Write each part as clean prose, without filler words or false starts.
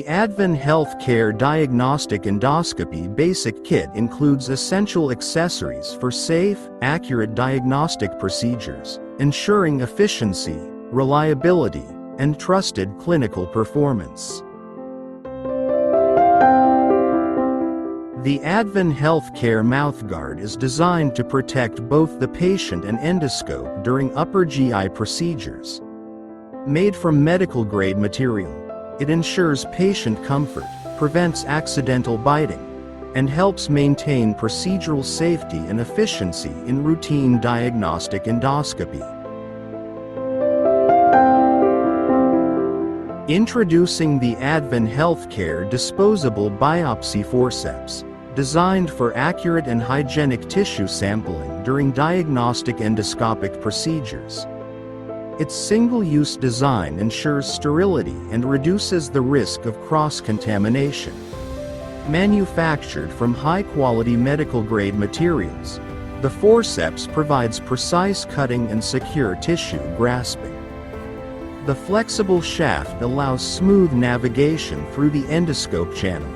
The Advin Health Care Diagnostic Endoscopy Basic Kit includes essential accessories for safe, accurate diagnostic procedures, ensuring efficiency, reliability, and trusted clinical performance. The Advin Health Care mouthguard is designed to protect both the patient and endoscope during upper GI procedures. Made from medical-grade material, it ensures patient comfort, prevents accidental biting, and helps maintain procedural safety and efficiency in routine diagnostic endoscopy. Introducing the Advin Health Care Disposable Biopsy Forceps, designed for accurate and hygienic tissue sampling during diagnostic endoscopic procedures. Its single-use design ensures sterility and reduces the risk of cross-contamination. Manufactured from high-quality medical-grade materials, the forceps provides precise cutting and secure tissue grasping. The flexible shaft allows smooth navigation through the endoscope channel,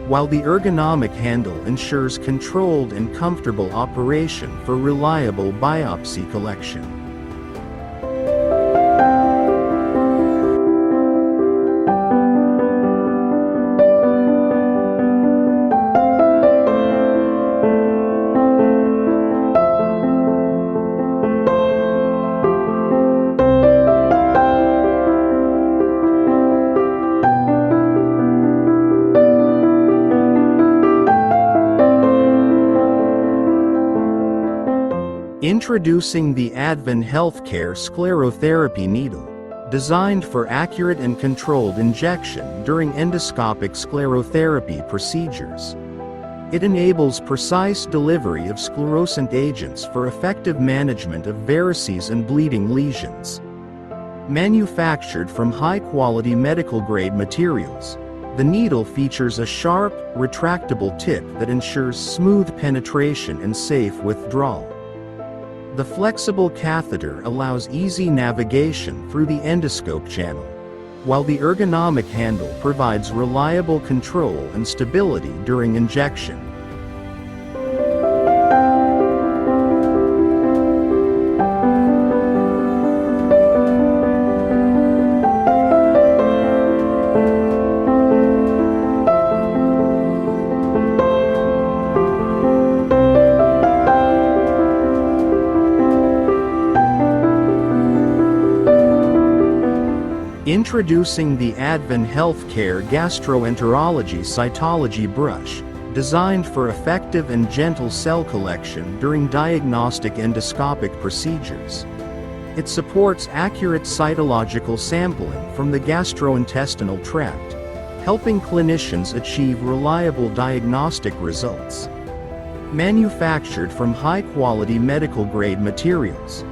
while the ergonomic handle ensures controlled and comfortable operation for reliable biopsy collection. Introducing the Advin Health Care Sclerotherapy Needle, designed for accurate and controlled injection during endoscopic sclerotherapy procedures. It enables precise delivery of sclerosant agents for effective management of varices and bleeding lesions. Manufactured from high-quality medical-grade materials, the needle features a sharp, retractable tip that ensures smooth penetration and safe withdrawal. The flexible catheter allows easy navigation through the endoscope channel, while the ergonomic handle provides reliable control and stability during injection. Introducing the Advin Health Care Gastroenterology Cytology Brush, designed for effective and gentle cell collection during diagnostic endoscopic procedures. It supports accurate cytological sampling from the gastrointestinal tract, helping clinicians achieve reliable diagnostic results. Manufactured from high-quality medical-grade materials,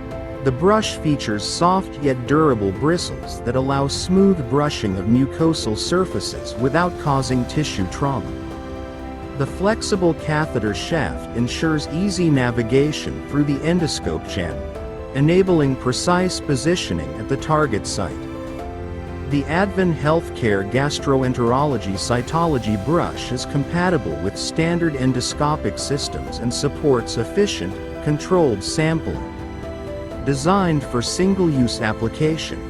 the brush features soft yet durable bristles that allow smooth brushing of mucosal surfaces without causing tissue trauma. The flexible catheter shaft ensures easy navigation through the endoscope channel, enabling precise positioning at the target site. The Advin Health Care Gastroenterology Cytology Brush is compatible with standard endoscopic systems and supports efficient, controlled sampling. Designed for single-use application,